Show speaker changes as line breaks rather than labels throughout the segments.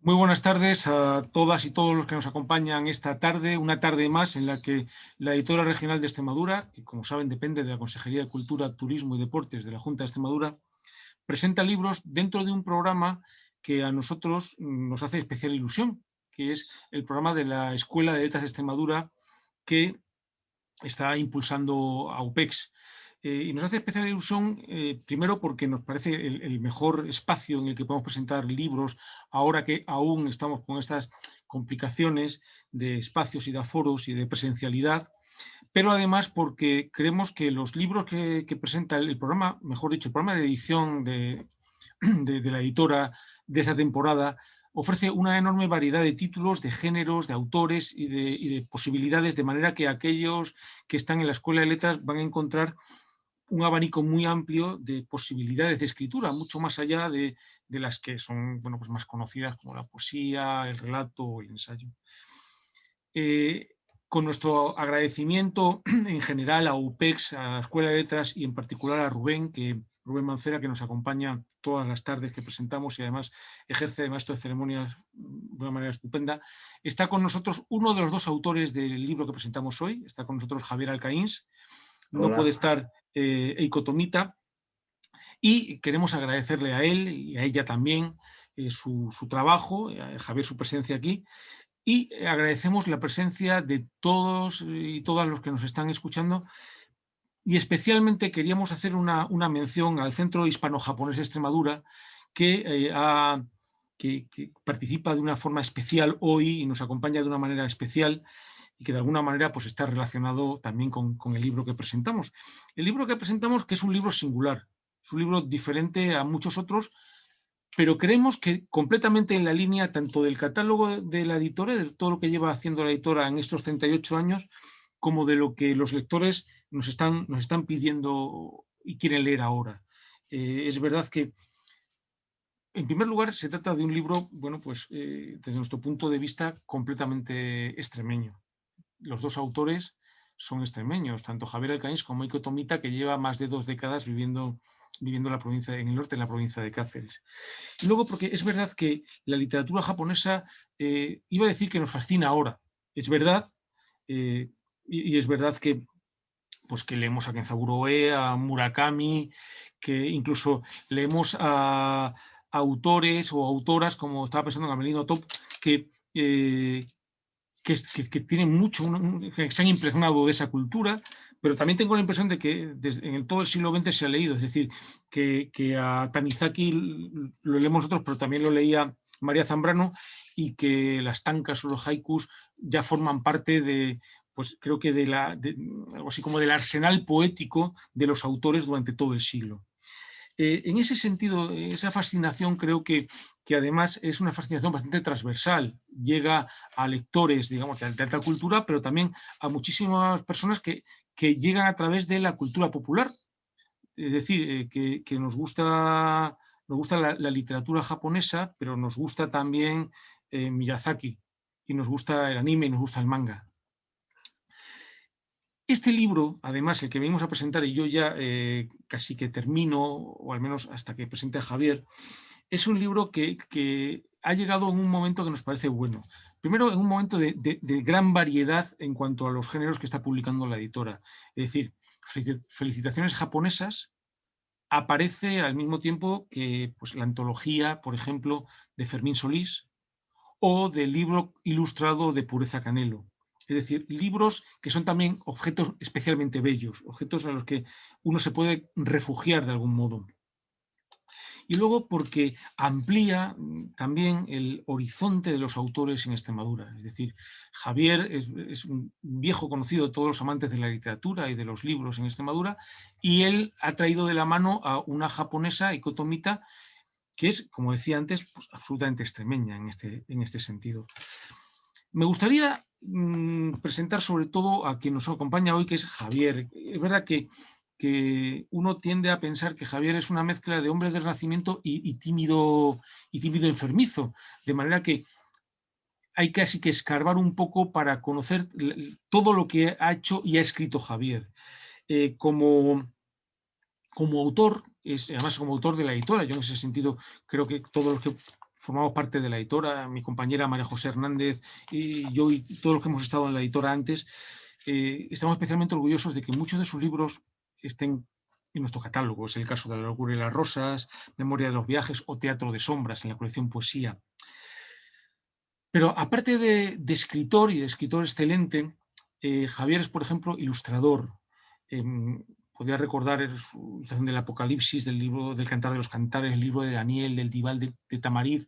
Muy buenas tardes a todas y todos los que nos acompañan esta tarde, una tarde más en la que la Editora Regional de Extremadura, que como saben depende de la Consejería de Cultura, Turismo y Deportes de la Junta de Extremadura, presenta libros dentro de un programa que a nosotros nos hace especial ilusión, que es el programa de la Escuela de Letras de Extremadura que está impulsando AUPEX. Y nos hace especial ilusión, primero porque nos parece el mejor espacio en el que podemos presentar libros, ahora que aún estamos con estas complicaciones de espacios y de aforos y de presencialidad, pero además porque creemos que los libros que presenta el programa, mejor dicho, el programa de edición de la editora de esta temporada, ofrece una enorme variedad de títulos, de géneros, de autores y de posibilidades, de manera que aquellos que están en la Escuela de Letras van a encontrar un abanico muy amplio de posibilidades de escritura, mucho más allá de las que son pues más conocidas, como la poesía, el relato o el ensayo. Con nuestro agradecimiento en general a UPEX, a la Escuela de Letras y en particular a Rubén Mancera, que nos acompaña todas las tardes que presentamos y además ejerce de maestro de ceremonias de una manera estupenda. Está con nosotros uno de los dos autores del libro que presentamos hoy, está con nosotros Javier Alcaíns, no puede
Hola.
estar Eiko Tomita, y queremos agradecerle a él y a ella también su trabajo, a Javier su presencia aquí, y agradecemos la presencia de todos y todas los que nos están escuchando, y especialmente queríamos hacer una mención al Centro Hispano-Japonés de Extremadura, que, que participa de una forma especial hoy y nos acompaña de una manera especial, y que de alguna manera pues, está relacionado también con el libro que presentamos. El libro que presentamos, que es un libro singular, es un libro diferente a muchos otros, pero creemos que completamente en la línea tanto del catálogo de la editora, de todo lo que lleva haciendo la editora en estos 38 años, como de lo que los lectores nos están pidiendo y quieren leer ahora. Es verdad que, en primer lugar, se trata de un libro, bueno, pues desde nuestro punto de vista, completamente extremeño. Los dos autores son extremeños, tanto Javier Alcaíns como Eiko Tomita, que lleva más de 2 décadas viviendo en el norte, en la provincia de Cáceres. Y luego, porque es verdad que la literatura japonesa, iba a decir que nos fascina ahora, es verdad, y es verdad que leemos a Kenzaburo Oe, a Murakami, que incluso leemos a autores o autoras, como estaba pensando en Amelino Top, que, eh, que tienen mucho, que se han impregnado de esa cultura, pero también tengo la impresión de que en todo el siglo XX se ha leído, es decir, que a Tanizaki lo leemos nosotros, pero también lo leía María Zambrano, y que las tankas o los haikus ya forman parte de, pues creo que algo así como del arsenal poético de los autores durante todo el siglo. En ese sentido, esa fascinación creo que además es una fascinación bastante transversal. Llega a lectores, digamos, de alta cultura, pero también a muchísimas personas que llegan a través de la cultura popular. Es decir, que nos gusta la literatura japonesa, pero nos gusta también Miyazaki, y nos gusta el anime y nos gusta el manga. Este libro, además, el que venimos a presentar, y yo ya casi que termino, o al menos hasta que presente a Javier, es un libro que ha llegado en un momento que nos parece bueno. Primero, en un momento de gran variedad en cuanto a los géneros que está publicando la editora. Es decir, felicitaciones japonesas aparece al mismo tiempo que pues, la antología, por ejemplo, de Fermín Solís, o del libro ilustrado de Pureza Canelo. Es decir, libros que son también objetos especialmente bellos, objetos a los que uno se puede refugiar de algún modo. Y luego porque amplía también el horizonte de los autores en Extremadura. Es decir, Javier es un viejo conocido de todos los amantes de la literatura y de los libros en Extremadura, y él ha traído de la mano a una japonesa, Eiko Tomita, que es, como decía antes, pues, absolutamente extremeña en este sentido. Me gustaría presentar sobre todo a quien nos acompaña hoy, que es Javier. Es verdad que uno tiende a pensar que Javier es una mezcla de hombre del Renacimiento y tímido enfermizo, de manera que hay casi que escarbar un poco para conocer todo lo que ha hecho y ha escrito Javier. Como autor, además como autor de la editora, yo en ese sentido creo que todos los que formamos parte de la editora, mi compañera María José Hernández y yo y todos los que hemos estado en la editora antes, estamos especialmente orgullosos de que muchos de sus libros estén en nuestro catálogo. Es el caso de La locura y las rosas, Memoria de los viajes o Teatro de sombras en la colección Poesía. Pero aparte de escritor y de escritor excelente, Javier es, por ejemplo, ilustrador. Podría recordar su ilustración del Apocalipsis, del libro del Cantar de los Cantares, el libro de Daniel, del Dival de Tamariz,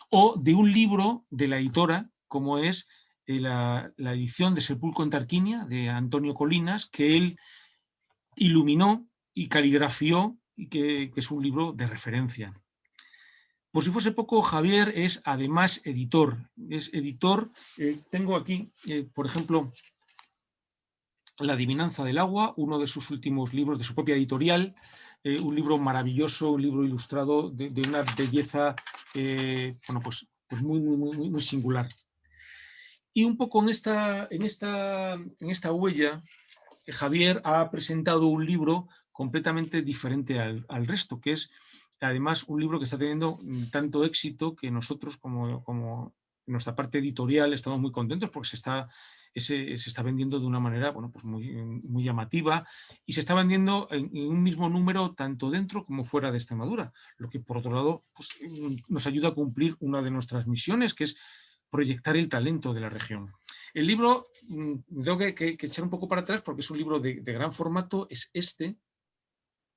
o de un libro de la editora, como es la edición de Sepulcro en Tarquinia, de Antonio Colinas, que él iluminó y caligrafió, y que es un libro de referencia. Por si fuese poco, Javier es además editor. Es editor, tengo aquí, por ejemplo, La adivinanza del agua, uno de sus últimos libros de su propia editorial, un libro maravilloso, un libro ilustrado de una belleza bueno, pues muy singular. Y un poco en esta huella, Javier ha presentado un libro completamente diferente al resto, que es además un libro que está teniendo tanto éxito que nosotros como nuestra parte editorial estamos muy contentos porque se está vendiendo de una manera, bueno, pues muy llamativa, y se está vendiendo en un mismo número tanto dentro como fuera de Extremadura, lo que por otro lado pues, nos ayuda a cumplir una de nuestras misiones, que es proyectar el talento de la región. El libro, tengo que echar un poco para atrás porque es un libro de gran formato, es este,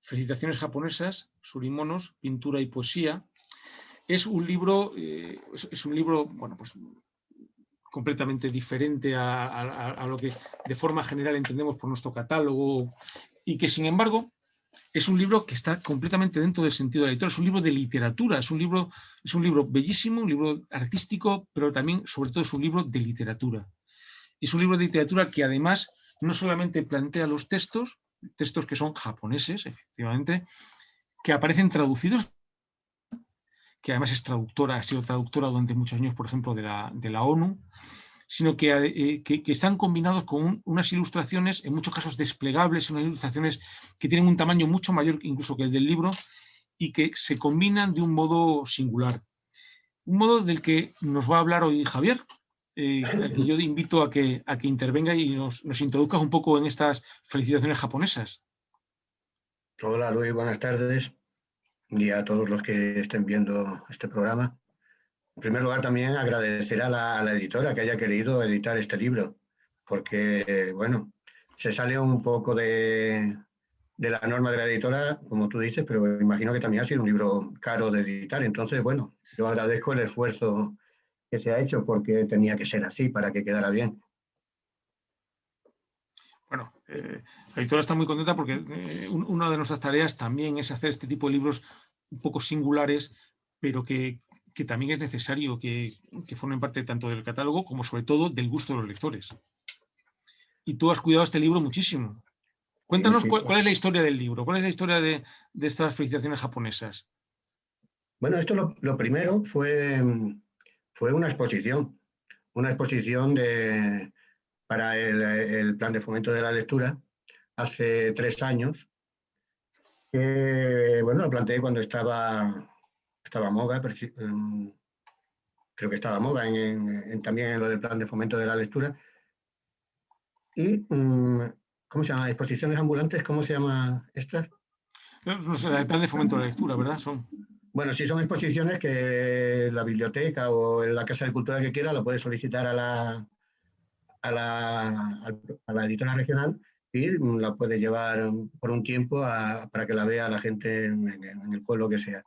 Felicitaciones japonesas, Surimonos, pintura y poesía. Es un libro, bueno, pues completamente diferente a lo que de forma general entendemos por nuestro catálogo, y que sin embargo es un libro que está completamente dentro del sentido de la lectura. Es un libro de literatura, es un libro bellísimo, un libro artístico, pero también, sobre todo, es un libro de literatura. Es un libro de literatura que además no solamente plantea los textos que son japoneses, efectivamente, que aparecen traducidos, que además es traductora, ha sido traductora durante muchos años, por ejemplo, de la ONU, sino que están combinados con unas ilustraciones, en muchos casos desplegables, unas ilustraciones que tienen un tamaño mucho mayor incluso que el del libro y que se combinan de un modo singular. Un modo del que nos va a hablar hoy Javier, que yo invito a que intervenga y nos introduzca un poco en estas felicitaciones japonesas.
Hola Luis, buenas tardes y a todos los que estén viendo este programa. En primer lugar, también agradecer a la editora que haya querido editar este libro, porque, bueno, se sale un poco de la norma de la editora, como tú dices, pero imagino que también ha sido un libro caro de editar. Entonces, bueno, yo agradezco el esfuerzo que se ha hecho porque tenía que ser así para que quedara bien.
Bueno, la editora está muy contenta porque una de nuestras tareas también es hacer este tipo de libros un poco singulares, pero que también es necesario que formen parte tanto del catálogo como sobre todo del gusto de los lectores. Y tú has cuidado este libro muchísimo.
Sí,
Cuéntanos
sí.
cuál es la historia del libro, cuál es la historia de estas felicitaciones japonesas.
Bueno, esto lo primero fue una exposición para el Plan de Fomento de la Lectura hace 3 años, que bueno, lo planteé cuando estaba Moga, creo que estaba Moga también en lo del Plan de Fomento de la Lectura. Y, ¿cómo se llama? Exposiciones ambulantes, ¿cómo se llama estas?
No sé, el plan de fomento de la lectura, ¿verdad? Son.
Bueno, sí son exposiciones que la biblioteca o en la Casa de Cultura que quiera la puede solicitar a la editora regional y la puede llevar por un tiempo para que la vea la gente en el pueblo que sea.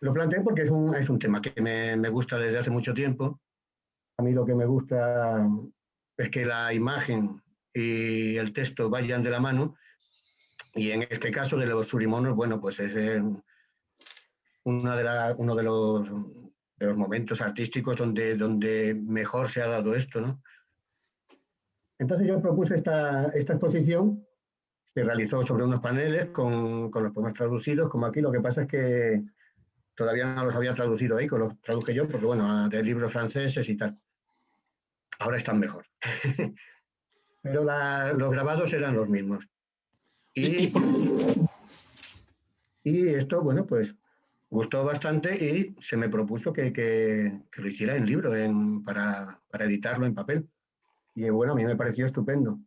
Lo planteé porque es un tema que me gusta desde hace mucho tiempo. A mí lo que me gusta es que la imagen y el texto vayan de la mano, y en este caso de los surimonos, bueno, pues es uno de los momentos artísticos donde mejor se ha dado esto, ¿no? Entonces yo propuse esta exposición, se realizó sobre unos paneles con los poemas traducidos, como aquí. Lo que pasa es que todavía no los había traducido ahí, los traduje yo, porque bueno, de libros franceses y tal. Ahora están mejor. Pero los grabados eran los mismos.
Y
Y, y esto, bueno, pues gustó bastante y se me propuso que lo hiciera en libro, para editarlo en papel. Y bueno, a mí me pareció estupendo.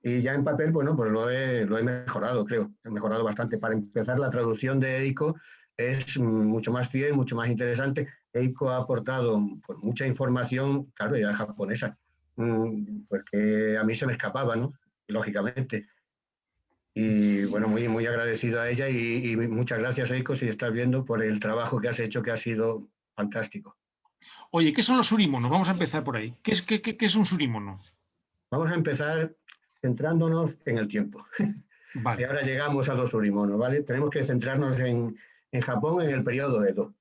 Y ya en papel, bueno, pues lo he mejorado, creo. He mejorado bastante. Para empezar, la traducción de Eiko es mucho más fiel, mucho más interesante. Eiko ha aportado pues, mucha información, claro, ya japonesa, pues que a mí se me escapaba, ¿no? Lógicamente. Y bueno, muy, muy agradecido a ella y muchas gracias, Eiko, si estás viendo, por el trabajo que has hecho, que ha sido fantástico.
Oye, ¿qué son los surimonos? Vamos a empezar por ahí. ¿Qué es un surimono?
Vamos a empezar centrándonos en el tiempo. Y
Vale.
ahora llegamos a los surimonos, ¿vale? Tenemos que centrarnos en Japón en el periodo Edo,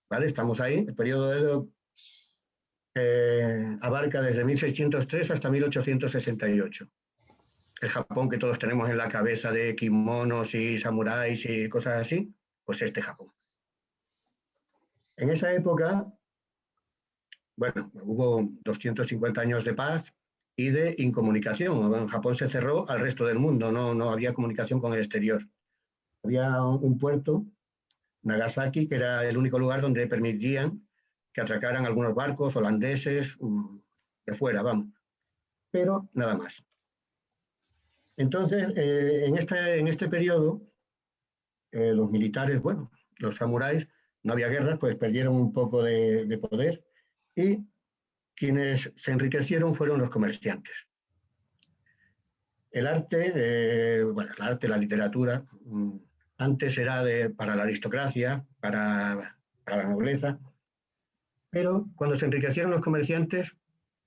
¿vale? Estamos ahí. El periodo Edo abarca desde 1603 hasta 1868. El Japón que todos tenemos en la cabeza de kimonos y samuráis y cosas así, pues este Japón. En esa época, bueno, hubo 250 años de paz y de incomunicación. En Japón se cerró al resto del mundo, no había comunicación con el exterior. Había un puerto, Nagasaki, que era el único lugar donde permitían que atracaran algunos barcos holandeses de fuera, vamos. Pero nada más. Entonces, en este periodo, los militares, bueno, los samuráis, no había guerras, pues perdieron un poco de poder y quienes se enriquecieron fueron los comerciantes. El arte, bueno, el arte, la literatura, antes era para la aristocracia, para la nobleza, pero cuando se enriquecieron los comerciantes,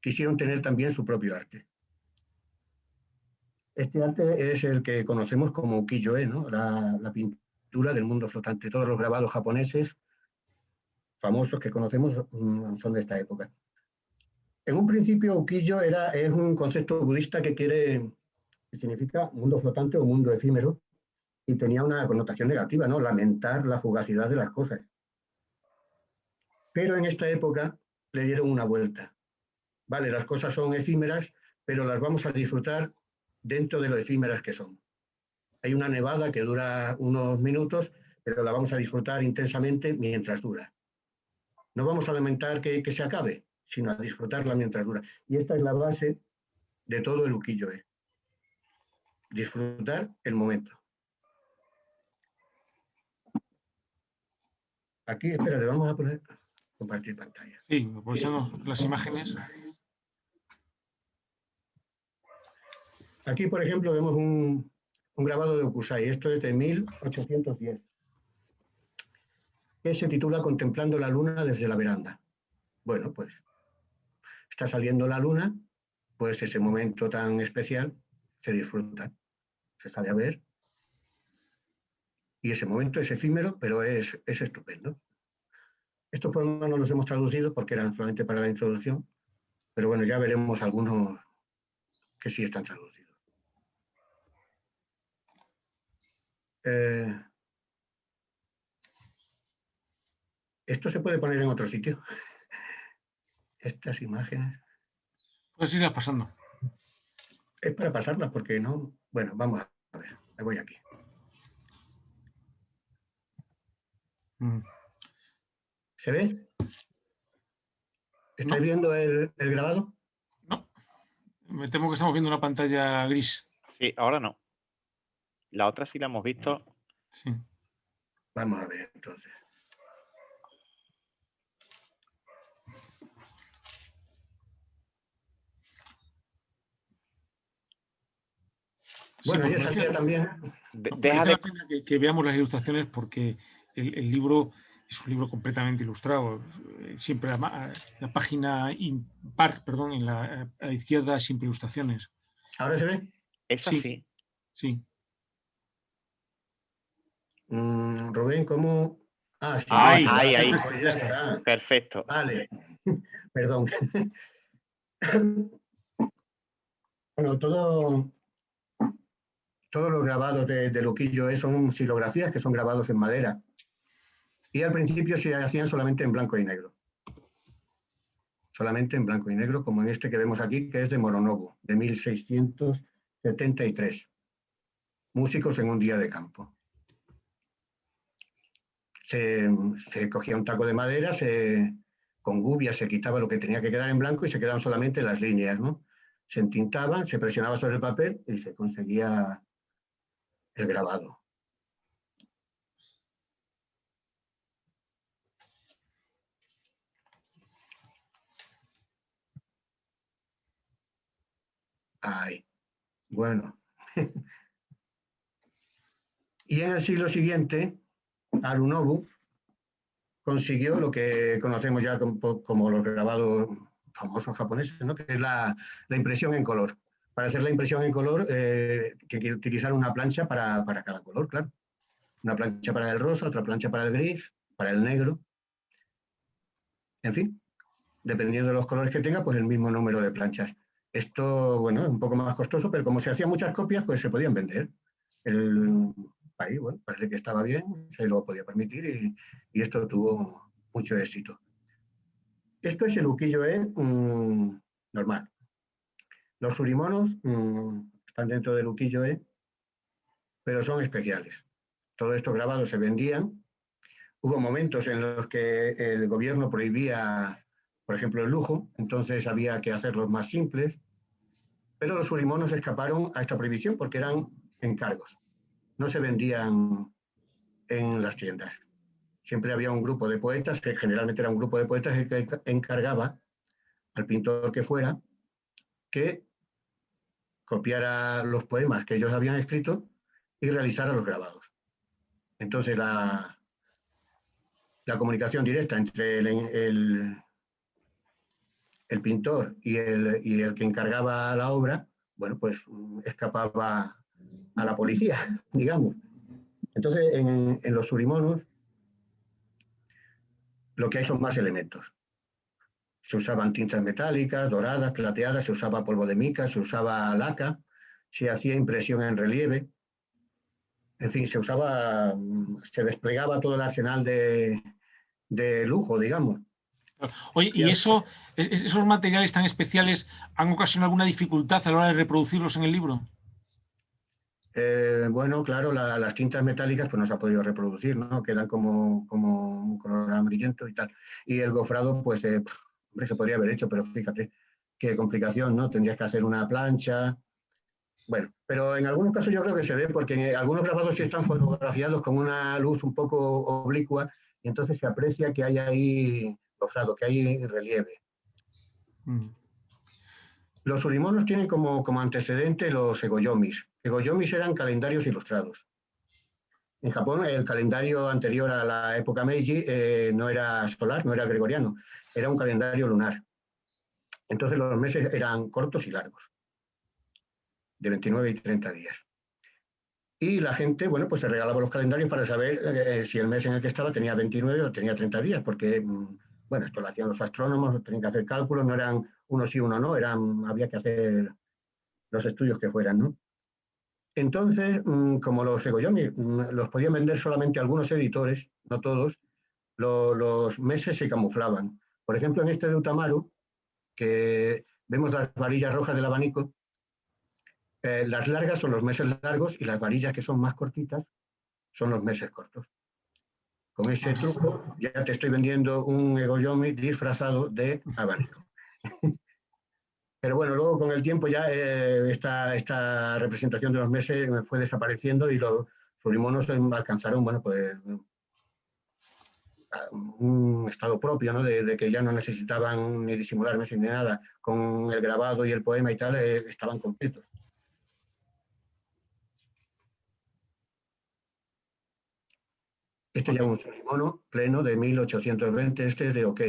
quisieron tener también su propio arte. Este arte es el que conocemos como ukiyo-e, ¿no? La pintura del mundo flotante. Todos los grabados japoneses famosos que conocemos son de esta época. En un principio, ukiyo es un concepto budista que significa mundo flotante o mundo efímero, y tenía una connotación negativa, ¿no? Lamentar la fugacidad de las cosas. Pero en esta época le dieron una vuelta. Vale, las cosas son efímeras, pero las vamos a disfrutar dentro de lo efímeras que son. Hay una nevada que dura unos minutos, pero la vamos a disfrutar intensamente mientras dura. No vamos a lamentar que se acabe, sino a disfrutarla mientras dura. Y esta es la base de todo el ukiyo-e. Disfrutar el momento. Aquí, espérate, vamos a poner compartir pantalla.
Sí, aprovechando las imágenes.
Aquí, por ejemplo, vemos un grabado de Okusai. Esto es de 1810, que se titula Contemplando la luna desde la veranda. Bueno, pues está saliendo la luna, pues ese momento tan especial se disfruta, se sale a ver, y ese momento es efímero, pero es estupendo. Estos poemas no los hemos traducido porque eran solamente para la introducción, pero bueno, ya veremos algunos que sí están traducidos. Esto se puede poner en otro sitio. Estas imágenes.
Puedes irlas pasando.
Es para pasarlas porque no... Bueno, vamos a ver. Me voy aquí. ¿Se ve? ¿Estáis viendo el grabado?
No. Me temo que estamos viendo una pantalla gris.
Sí, ahora no. La otra sí la hemos visto.
Sí.
Vamos a ver, entonces. Bueno, ya salía también.
Merece la pena que veamos las ilustraciones porque el libro es un libro completamente ilustrado. Siempre la página impar, perdón, en a la izquierda siempre ilustraciones.
¿Ahora se ve?
Esa sí.
Sí.
Rubén, ¿cómo? Ah, sí.
Ahí.
Pues ya está.
Perfecto.
Vale. Perdón. Bueno, todos los grabados de ukiyo-e son xilografías, que son grabados en madera. Y al principio se hacían solamente en blanco y negro. Solamente en blanco y negro, como en este que vemos aquí, que es de Moronobu, de 1673. Músicos en un día de campo. se cogía un taco de madera, con gubia se quitaba lo que tenía que quedar en blanco y se quedaban solamente las líneas, ¿no? Se entintaban, se presionaba sobre el papel y se conseguía el grabado. Ay, bueno. Y en el siglo siguiente, Harunobu consiguió lo que conocemos ya como los grabados famosos japoneses, ¿no? Que es la impresión en color. Para hacer la impresión en color, tiene que utilizar una plancha para cada color, claro. Una plancha para el rosa, otra plancha para el gris, para el negro. En fin, dependiendo de los colores que tenga, pues el mismo número de planchas. Esto, bueno, es un poco más costoso, pero como se hacían muchas copias, pues se podían vender. El país, bueno, parece que estaba bien, se lo podía permitir y esto tuvo mucho éxito. Esto es el ukiyo-e normal. Los surimonos están dentro del ukiyo-e, pero son especiales. Todos estos grabados se vendían. Hubo momentos en los que el gobierno prohibía, por ejemplo, el lujo, entonces había que hacerlos más simples, pero los surimonos escaparon a esta prohibición porque eran encargos. No se vendían en las tiendas. Siempre había un grupo de poetas, que generalmente era un grupo de poetas que encargaba al pintor que fuera que copiara los poemas que ellos habían escrito y realizara los grabados. Entonces la comunicación directa entre el pintor y el que encargaba la obra, bueno, pues escapaba a la policía, digamos. Entonces en los surimonos lo que hay son más elementos. Se usaban tintas metálicas, doradas, plateadas, se usaba polvo de mica, se usaba laca, se hacía impresión en relieve. En fin, se desplegaba todo el arsenal de lujo, digamos.
Oye, ¿y esos materiales tan especiales han ocasionado alguna dificultad a la hora de reproducirlos en el libro?
Bueno, claro, las tintas metálicas pues no se ha podido reproducir, ¿no? Quedan como un color amarillento y tal. Y el gofrado, pues, hombre, se podría haber hecho, pero fíjate qué complicación, ¿no? Tendrías que hacer una plancha. Bueno, pero en algunos casos yo creo que se ve, porque algunos grabados sí están fotografiados con una luz un poco oblicua y entonces se aprecia que hay ahí gofrado, que hay relieve. Los surimonos tienen como antecedente los egoyomis. Egoyomis eran calendarios ilustrados. En Japón, el calendario anterior a la época Meiji no era solar, no era gregoriano, era un calendario lunar. Entonces los meses eran cortos y largos, de 29 y 30 días. Y la gente, bueno, pues se regalaba los calendarios para saber si el mes en el que estaba tenía 29 o tenía 30 días, porque, bueno, esto lo hacían los astrónomos, tenían que hacer cálculos, no eran uno sí, uno no, había que hacer los estudios que fueran, ¿no? Entonces, como los egoyomi los podían vender solamente algunos editores, no todos, los meses se camuflaban. Por ejemplo, en este de Utamaru, que vemos las varillas rojas del abanico, las largas son los meses largos y las varillas que son más cortitas son los meses cortos. Con ese truco ya te estoy vendiendo un egoyomi disfrazado de abanico. Pero bueno, luego con el tiempo ya esta representación de los meses fue desapareciendo y los surimonos alcanzaron, bueno, pues un estado propio, ¿no? De que ya no necesitaban ni disimular meses ni nada. Con el grabado y el poema y tal estaban completos. Este ya es un surimono pleno de 1820, este es de OK.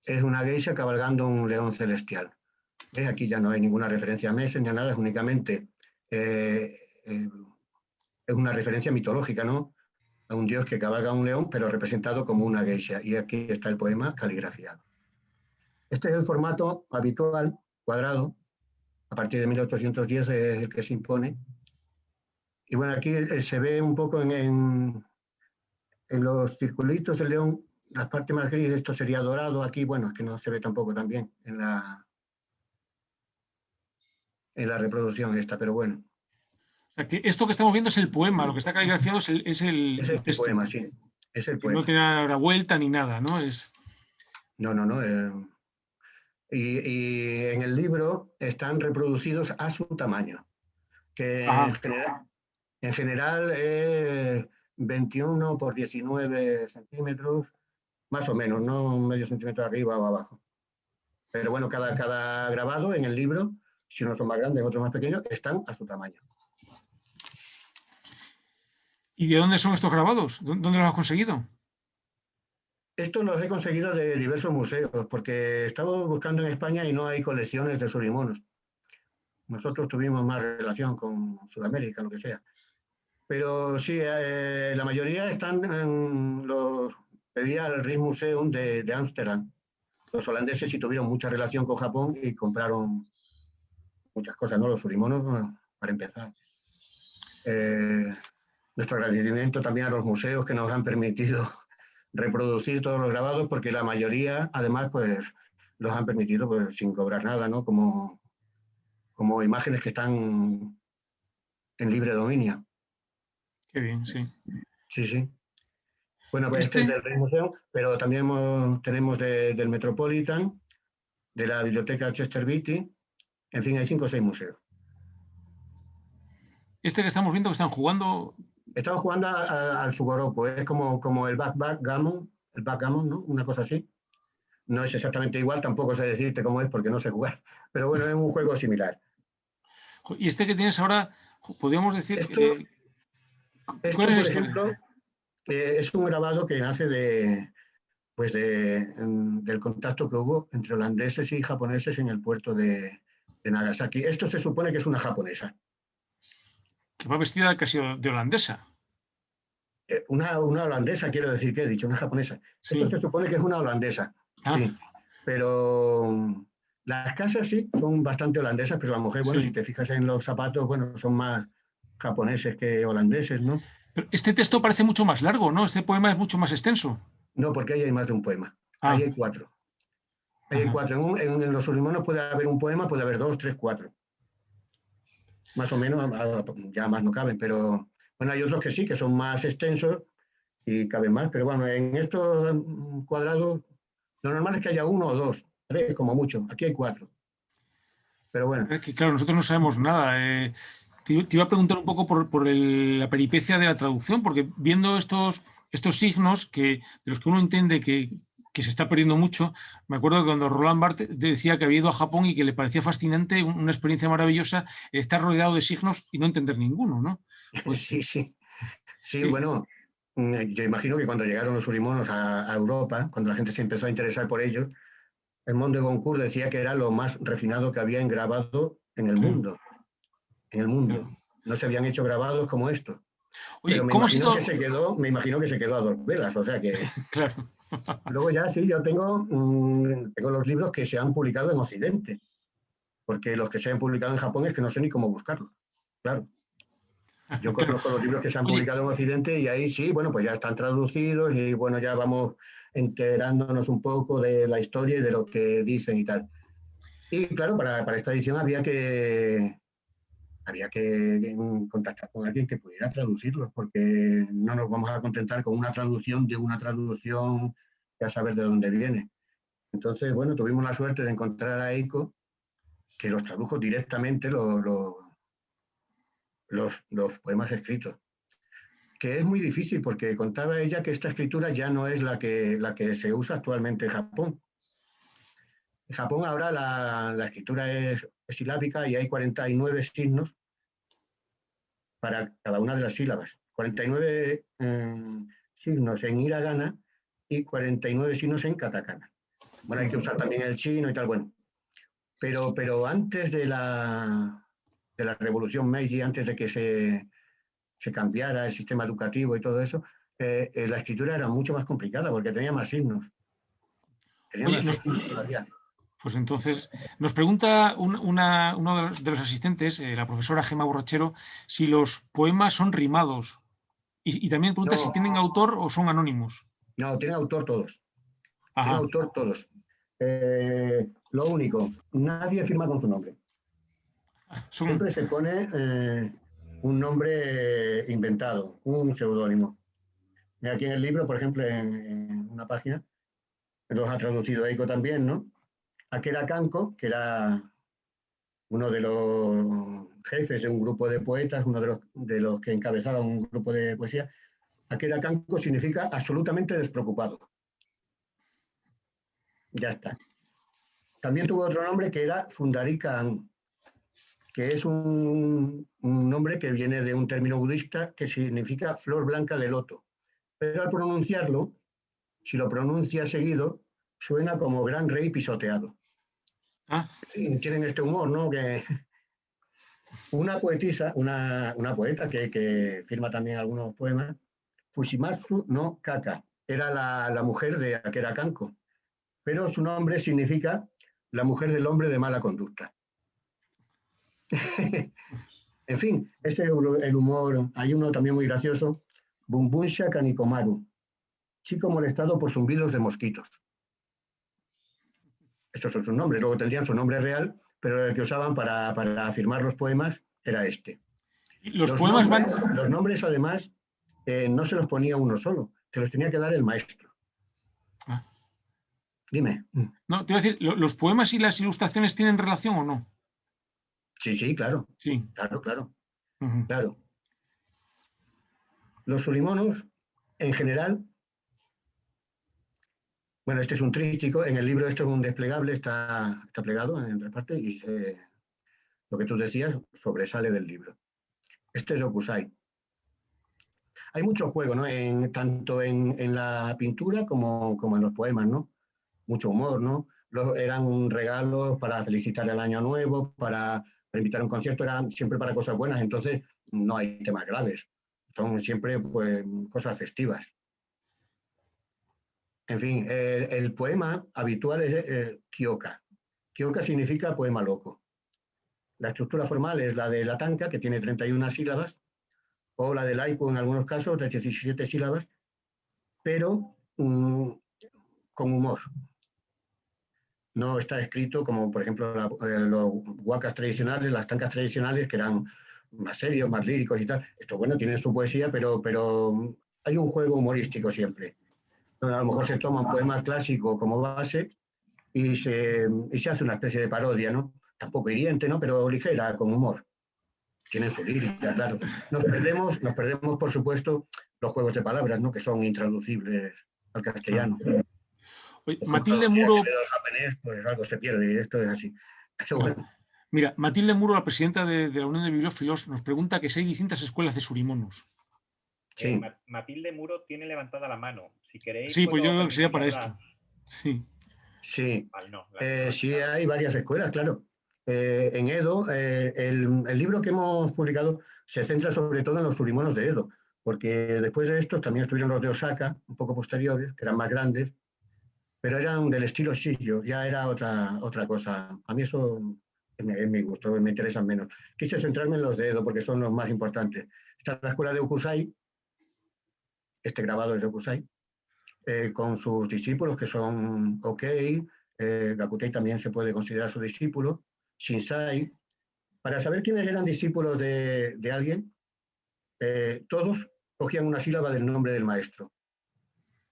Es una geisha cabalgando un león celestial. ¿Ves? Aquí ya no hay ninguna referencia a meses ni a nada, es únicamente es una referencia mitológica, ¿no? A un dios que cabalga un león, pero representado como una geisha. Y aquí está el poema caligrafiado. Este es el formato habitual, cuadrado, a partir de 1810 es el que se impone. Y bueno, aquí se ve un poco en los circulitos del león, la parte más gris, esto sería dorado, aquí, bueno, es que no se ve tampoco tan bien en la reproducción esta, pero bueno.
O sea, que esto que estamos viendo es el poema, lo que está caligrafiado es el
Es el
texto,
poema, sí. Es el
que no
poema.
tiene la vuelta ni nada, ¿no?
No, no, no. Y en el libro están reproducidos a su tamaño, que
Ajá.
en general es 21 por 19 centímetros, más o menos, no medio centímetro arriba o abajo. Pero bueno, cada grabado en el libro, si unos son más grandes, otros más pequeños, están a su tamaño.
¿Y de dónde son estos grabados? ¿Dónde los has conseguido?
Estos los he conseguido de diversos museos, porque estaba buscando en España y no hay colecciones de surimonos. Nosotros tuvimos más relación con Sudamérica, lo que sea. Pero sí, la mayoría están en los... Pedía al Rijksmuseum de Ámsterdam. Los holandeses sí tuvieron mucha relación con Japón y compraron muchas cosas, ¿no? Los surimonos, bueno, para empezar. Nuestro agradecimiento también a los museos que nos han permitido reproducir todos los grabados, porque la mayoría, además, pues los han permitido pues, sin cobrar nada, ¿no? Como imágenes que están en libre dominio.
Qué bien, sí.
Sí, sí. Bueno, pues este es
Este,
del Rijksmuseum, pero también tenemos del Metropolitan, de la Biblioteca Chester Beatty, en fin, hay 5 o 6 museos.
este que estamos viendo que están jugando.
Estamos jugando al Sugoropo, es como el backgammon, ¿no? Una cosa así. No es exactamente igual, tampoco sé decirte cómo es porque no sé jugar, pero bueno, es un juego similar.
Y este que tienes ahora, podríamos decir,
Esto,
¿cuál es la
por
historia?
ejemplo, es un grabado que nace del contacto que hubo entre holandeses y japoneses en el puerto de Nagasaki. Esto se supone que es una japonesa.
Que va vestida casi de holandesa.
Una holandesa, quiero decir que he dicho, una japonesa. Esto
Sí.
se supone que es una holandesa,
Ah,
sí. Pero las casas sí son bastante holandesas, pero la mujer, bueno, si
sí.
te fijas en los zapatos, bueno, son más japoneses que holandeses, ¿no?
Pero este texto parece mucho más largo, ¿no? Este poema es mucho más extenso.
No, porque ahí hay más de un poema. Ahí
Ah,
hay 4. Ahí hay
ajá.
4. En los Ulimonos puede haber un poema, puede haber 2, 3, 4. Más o menos, ya más no caben, pero bueno, hay otros que sí, que son más extensos y caben más. Pero bueno, en estos cuadrados, lo normal es que haya 1 o 2, 3 como mucho. Aquí hay 4. Pero bueno,
Es que, claro, nosotros no sabemos nada. Te iba a preguntar un poco por la peripecia de la traducción, porque viendo estos signos de los que uno entiende que se está perdiendo mucho, me acuerdo que cuando Roland Barthes decía que había ido a Japón y que le parecía fascinante, una experiencia maravillosa, estar rodeado de signos y no entender ninguno, ¿no? Pues,
sí, sí. Sí,
¿qué?
bueno, yo imagino que cuando llegaron los urimonos a Europa, cuando la gente se empezó a interesar por ellos, Edmond de Goncourt decía que era lo más refinado que había grabado en el
Claro,
mundo. En el mundo.
claro.
No se habían hecho grabados como estos. Pero
Oye, ¿cómo ha sido?
me imagino que se quedó a 2 velas. O sea que
Claro.
luego ya sí, yo tengo los libros que se han publicado en Occidente, porque los que se han publicado en Japón es que no sé ni cómo buscarlos. Claro. Yo
Claro.
conozco los libros que se han
Oye,
publicado en Occidente y ahí sí, bueno, pues ya están traducidos y bueno, ya vamos enterándonos un poco de la historia y de lo que dicen y tal. Y claro, para esta edición había que contactar con alguien que pudiera traducirlos, porque no nos vamos a contentar con una traducción de una traducción que a saber de dónde viene. Entonces, bueno, tuvimos la suerte de encontrar a Eiko, que los tradujo directamente los poemas escritos, que es muy difícil porque contaba ella que esta escritura ya no es la que se usa actualmente en Japón. En Japón ahora la escritura es silábica y hay 49 signos para cada una de las sílabas. 49 signos en hiragana y 49 signos en katakana. Bueno, hay que usar también el chino y tal, bueno. Pero antes de la Revolución Meiji, antes de que se cambiara el sistema educativo y todo eso, la escritura era mucho más complicada porque tenía más signos. Tenía
oye,
más signos todavía.
pues entonces, nos pregunta uno de los asistentes, la profesora Gema Borrachero, si los poemas son rimados. Y también pregunta si
No,
tienen autor o son anónimos.
no, tiene autor todos. Tiene
Ajá.
autor todos. Lo único, nadie firma con su nombre.
Son,
Siempre se pone un nombre inventado, un seudónimo. Aquí en el libro, por ejemplo, en una página, los ha traducido Eiko también, ¿no? Akira Kanko, que era uno de los jefes de un grupo de poetas, uno de los que encabezaba un grupo de poesía. Akira Kanko significa absolutamente despreocupado. Ya está. También tuvo otro nombre que era Fundarika An, que es un nombre que viene de un término budista que significa flor blanca de loto. Pero al pronunciarlo, si lo pronuncia seguido, suena como gran rey pisoteado.
Ah,
Tienen este humor, ¿no? Que una poetisa, una poeta que firma también algunos poemas, Fushimatsu no Kaka, era la mujer de Akira Kanko, pero su nombre significa la mujer del hombre de mala conducta. En fin, ese es el humor. Hay uno también muy gracioso, Bumbunsha Kanikomaru, chico molestado por zumbidos de mosquitos. Estos son sus nombres, luego tendrían su nombre real, pero el que usaban para firmar los poemas era este.
los poemas van...
Los nombres, además, no se los ponía uno solo, se los tenía que dar el maestro.
Ah.
Dime.
No, te iba a decir, ¿los poemas y las ilustraciones tienen relación o no?
Sí, sí, claro.
Sí.
Claro.
Uh-huh.
Claro. Los surimonos, en general, bueno, este es un tríptico, en el libro esto es un desplegable, está plegado en otra parte y lo que tú decías sobresale del libro. Este es Okusai. Hay mucho juego, ¿no? Tanto en la pintura como en los poemas, ¿no? Mucho humor, ¿no? Eran regalos para felicitar el año nuevo, para invitar a un concierto, eran siempre para cosas buenas, entonces no hay temas graves, son siempre pues, cosas festivas. En fin, el poema habitual es kyoka. Kyoka significa poema loco. La estructura formal es la de la tanka, que tiene 31 sílabas, o la del haiku en algunos casos, de 17 sílabas, pero con humor. No está escrito como, por ejemplo, los wakas tradicionales, las tankas tradicionales, que eran más serios, más líricos y tal. Esto, bueno, tiene su poesía, pero hay un juego humorístico siempre. A lo mejor se toma un poema clásico como base y se hace una especie de parodia, ¿no? Tampoco hiriente, ¿no? Pero ligera, con humor. Tienen su lírica, claro. Nos perdemos, por supuesto, los juegos de palabras, ¿no? Que son intraducibles al castellano.
Oye, Matilde Muro...
al japonés, pues algo se pierde, y esto es así. Pero bueno.
Mira, Matilde Muro, la presidenta de la Unión de Bibliófilos, nos pregunta que si hay distintas escuelas de surimonos.
Sí. Matilde Muro tiene levantada la mano. Si queréis,
sí, pues yo creo que sería para esto. Sí.
Sí, sí hay varias escuelas, claro. En Edo, el libro que hemos publicado se centra sobre todo en los surimonos de Edo, porque después de estos también estuvieron los de Osaka, un poco posteriores, que eran más grandes, pero eran del estilo Shijo, ya era otra cosa. A mí eso es mi gusto, me interesan menos. Quise centrarme en los de Edo porque son los más importantes. Está la escuela de Okusai, este grabado es de Okusai, con sus discípulos que son Okei, Gakutei también se puede considerar su discípulo, Shinsai. Para saber quiénes eran discípulos de alguien, todos cogían una sílaba del nombre del maestro.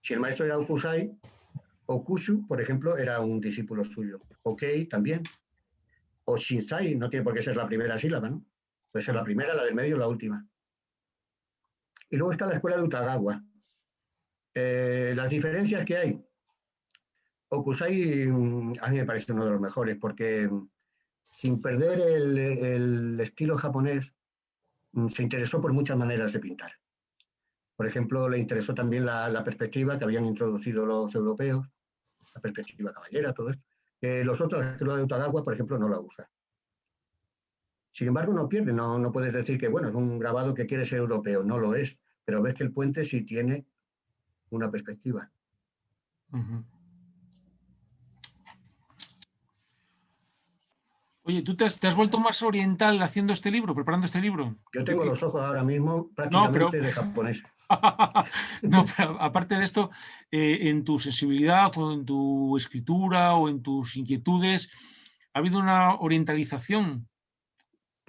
Si el maestro era Okusai, Okushu, por ejemplo, era un discípulo suyo. Okei también. O Shinsai, no tiene por qué ser la primera sílaba, ¿no? Puede ser la primera, la del medio, la última. Y luego está la escuela de Utagawa. Las diferencias que hay. Okusai a mí me parece uno de los mejores porque sin perder el estilo japonés se interesó por muchas maneras de pintar. Por ejemplo, le interesó también la perspectiva que habían introducido los europeos, la perspectiva caballera, todo esto. Los otros, la escuela de Utagawa, por ejemplo, no la usa. Sin embargo, no pierde, no puedes decir que, bueno, es un grabado que quiere ser europeo, no lo es, pero ves que el puente sí tiene una perspectiva.
Uh-huh. Oye, ¿tú te has vuelto más oriental haciendo este libro, preparando este libro?
Yo tengo los ojos ahora mismo prácticamente de japonés.
No, pero aparte de esto, en tu sensibilidad o en tu escritura o en tus inquietudes, ¿ha habido una orientalización?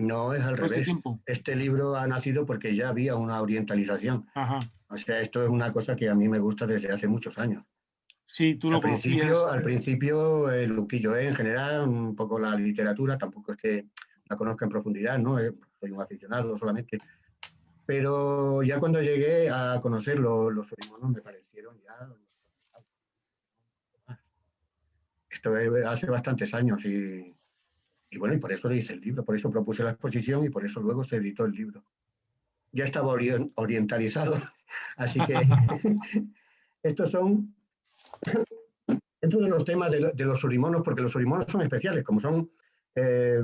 No, es al
todo este
revés.
tiempo?
Este libro ha nacido porque ya había una orientalización.
Ajá.
O sea, esto es una cosa que a mí me gusta desde hace muchos años.
Sí, tú lo conocías.
Al principio el ukiyo-e en general, un poco la literatura, tampoco es que la conozca en profundidad, ¿no? Soy un aficionado solamente. Pero ya cuando llegué a conocer los orimonos me parecieron ya... Esto hace bastantes años y bueno, y por eso le hice el libro, por eso propuse la exposición y por eso luego se editó el libro. Ya estaba orientalizado, así que estos son dentro de los temas de los orimonos, porque los orimonos son especiales, como son, eh,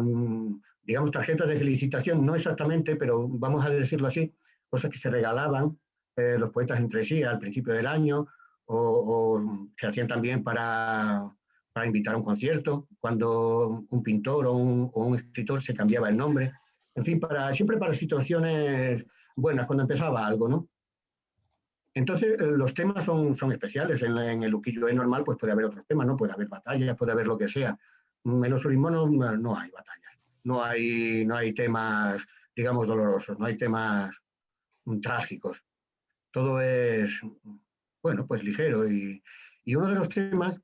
digamos, tarjetas de felicitación, no exactamente, pero vamos a decirlo así, cosas que se regalaban los poetas entre sí al principio del año, o se hacían también para invitar a un concierto, cuando un pintor o un escritor se cambiaba el nombre, en fin, siempre para situaciones buenas, cuando empezaba algo, ¿no? Entonces, los temas son especiales. En el ukiyo-e normal pues puede haber otros temas, ¿no? Puede haber batallas, puede haber lo que sea. En los orimonos no hay batallas, no hay temas, digamos, dolorosos, no hay temas trágicos. Todo es, bueno, pues ligero. Y uno de los temas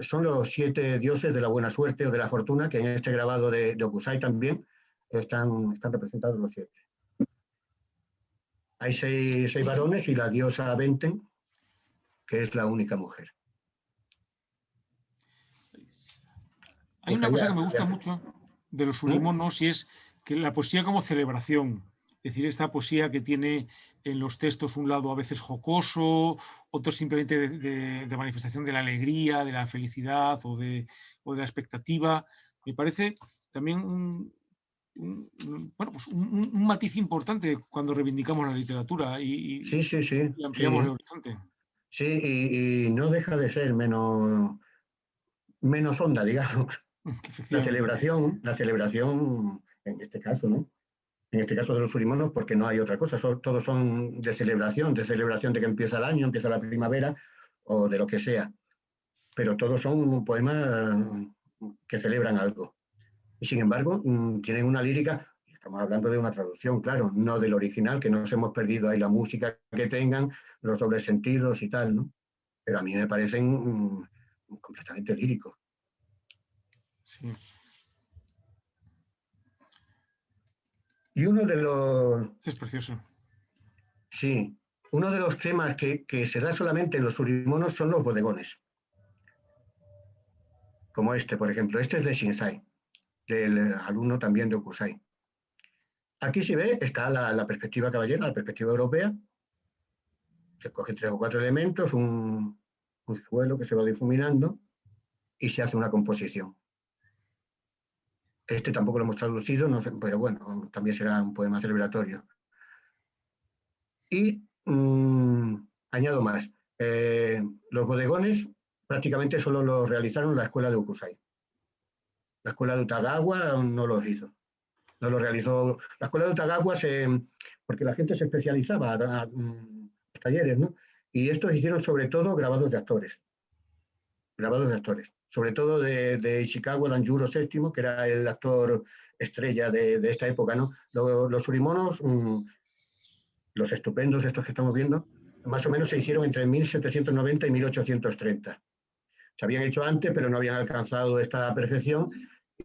son los 7 dioses de la buena suerte o de la fortuna, que en este grabado de Hokusai también están representados los 7. Hay 6 varones y la diosa Benten, que es la única mujer.
Hay una cosa que me gusta mucho de los orimonos y es que la poesía como celebración, es decir, esta poesía que tiene en los textos un lado a veces jocoso, otro simplemente de manifestación de la alegría, de la felicidad o de la expectativa, me parece también bueno, pues un matiz importante cuando reivindicamos la literatura
Sí, sí, sí,
y ampliamos
sí.
el horizonte.
Sí, y no deja de ser menos honda, digamos.
Efectivamente.
La celebración, en este caso, ¿no? En este caso de los urimonos, porque no hay otra cosa, todos son de celebración de que empieza el año, empieza la primavera, o de lo que sea. Pero todos son poemas que celebran algo. Y sin embargo, tienen una lírica, estamos hablando de una traducción, claro, no del original, que nos hemos perdido ahí la música que tengan, los dobles sentidos y tal, ¿no? Pero a mí me parecen completamente líricos.
Sí.
Y uno de los,
Es precioso.
sí, uno de los temas que se da solamente en los urimonos son los bodegones. Como este, por ejemplo. Este es de Shinsai, del alumno también de Hokusai. Aquí se ve, está la perspectiva caballera, la perspectiva europea. Se cogen 3 o 4 elementos, un suelo que se va difuminando y se hace una composición. Este tampoco lo hemos traducido, no sé, pero bueno, también será un poema celebratorio. Y añado más, los bodegones prácticamente solo los realizaron la escuela de Hokusai. La escuela de Utagawa no los hizo. No lo realizó. La escuela de Utagawa porque la gente se especializaba a talleres, ¿no? Y estos hicieron sobre todo grabados de actores. Grabados de actores. Sobre todo de Ishikawa Danjuro VII, que era el actor estrella de esta época, ¿no? Los urimonos, los estupendos estos que estamos viendo, más o menos se hicieron entre 1790 y 1830. Se habían hecho antes, pero no habían alcanzado esta perfección,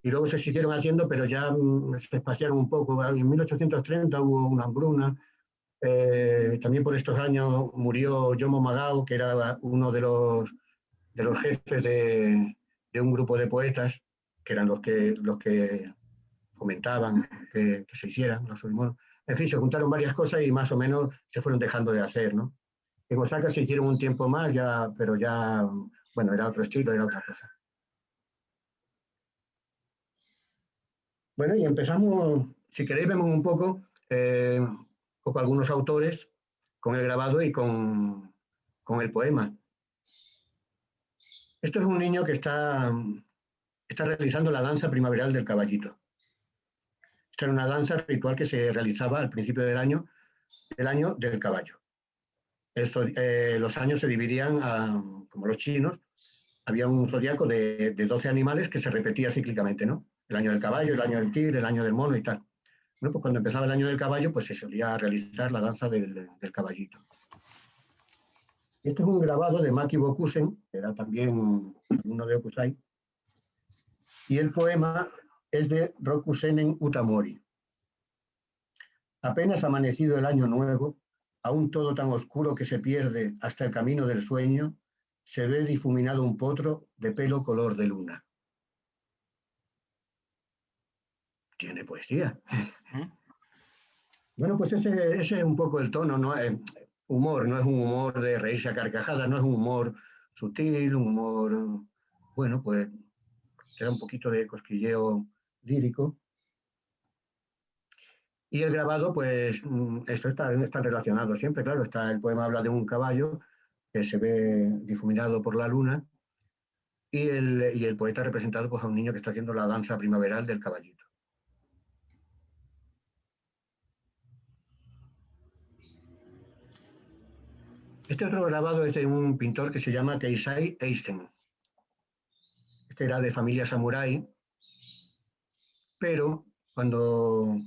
y luego se siguieron haciendo, pero ya se espaciaron un poco. En 1830 hubo una hambruna. También por estos años murió Yomo Magao, que era uno de los jefes de un grupo de poetas, que eran los que fomentaban que se hicieran los orimonos. En fin, se juntaron varias cosas y más o menos se fueron dejando de hacer, ¿no? En Osaka se hicieron un tiempo más, pero ya, bueno, era otro estilo, era otra cosa. Bueno, y empezamos, si queréis, vemos un poco algunos autores con el grabado y con el poema. Esto es un niño que está realizando la danza primaveral del caballito. Esta era una danza ritual que se realizaba al principio del año del caballo. Los años se dividían, como los chinos, había un zodiaco de 12 animales que se repetía cíclicamente, ¿no? El año del caballo, el año del tigre, el año del mono y tal. Bueno, pues cuando empezaba el año del caballo, pues se solía realizar la danza del caballito. Este es un grabado de Maki Bokusen, que era también uno de Okusai, y el poema es de Rokusenen Utamori. Apenas amanecido el año nuevo, aún todo tan oscuro que se pierde hasta el camino del sueño, se ve difuminado un potro de pelo color de luna. Tiene poesía. Bueno, pues ese es un poco el tono, ¿no? Humor, no es un humor de reírse a carcajadas, no es un humor sutil, un humor, bueno, pues queda un poquito de cosquilleo lírico. Y el grabado, pues esto está relacionado siempre, claro, el poema habla de un caballo que se ve difuminado por la luna y el poeta ha representado pues, a un niño que está haciendo la danza primaveral del caballito. Este otro grabado es de un pintor que se llama Keisai Eisen. Este era de familia samurái, pero cuando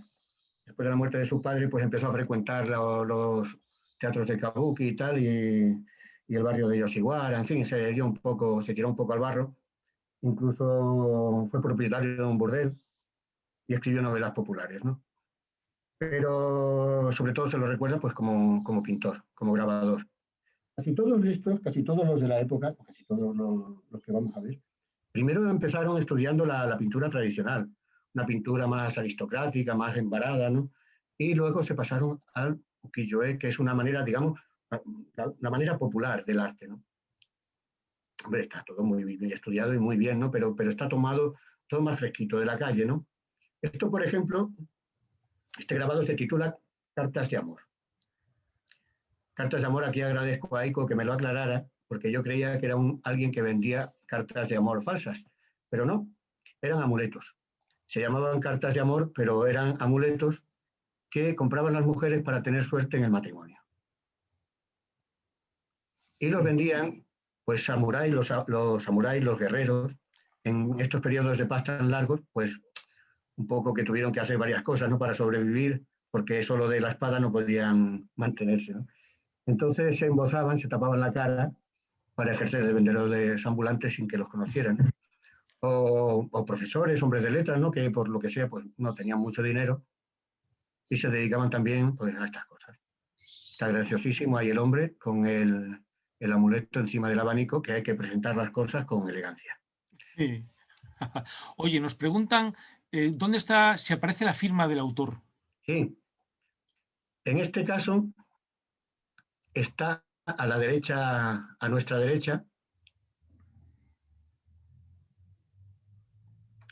después de la muerte de su padre, pues empezó a frecuentar los teatros de kabuki y tal, y el barrio de Yoshiwara, en fin, se tiró un poco al barro. Incluso fue propietario de un burdel y escribió novelas populares, ¿no? Pero sobre todo se lo recuerda pues como pintor, como grabador. Casi todos estos, casi todos los de la época, casi todos los que vamos a ver, primero empezaron estudiando la pintura tradicional, una pintura más aristocrática, más embarada, ¿no? Y luego se pasaron al ukiyo-e, que es una manera, digamos, una manera popular del arte, ¿no? Hombre, está todo muy bien estudiado y muy bien, ¿no? Pero está tomado todo más fresquito de la calle, ¿no? Esto, por ejemplo, este grabado se titula Cartas de Amor. Cartas de Amor, aquí agradezco a Aiko que me lo aclarara, porque yo creía que era alguien que vendía cartas de amor falsas, pero no, eran amuletos. Se llamaban cartas de amor, pero eran amuletos que compraban las mujeres para tener suerte en el matrimonio. Y los vendían, pues, samuráis, los samuráis, los guerreros, en estos periodos de paz tan largos, pues, un poco que tuvieron que hacer varias cosas, ¿no? Para sobrevivir, porque solo de la espada no podían mantenerse, ¿no? Entonces se embozaban, se tapaban la cara para ejercer de vendedores ambulantes sin que los conocieran. O profesores, hombres de letras, ¿no? Que por lo que sea, pues no tenían mucho dinero y se dedicaban también pues, a estas cosas. Está graciosísimo ahí el hombre con el amuleto encima del abanico, que hay que presentar las cosas con elegancia.
Sí. Oye, nos preguntan dónde está, si aparece la firma del autor.
Sí, en este caso está a la derecha, a nuestra derecha,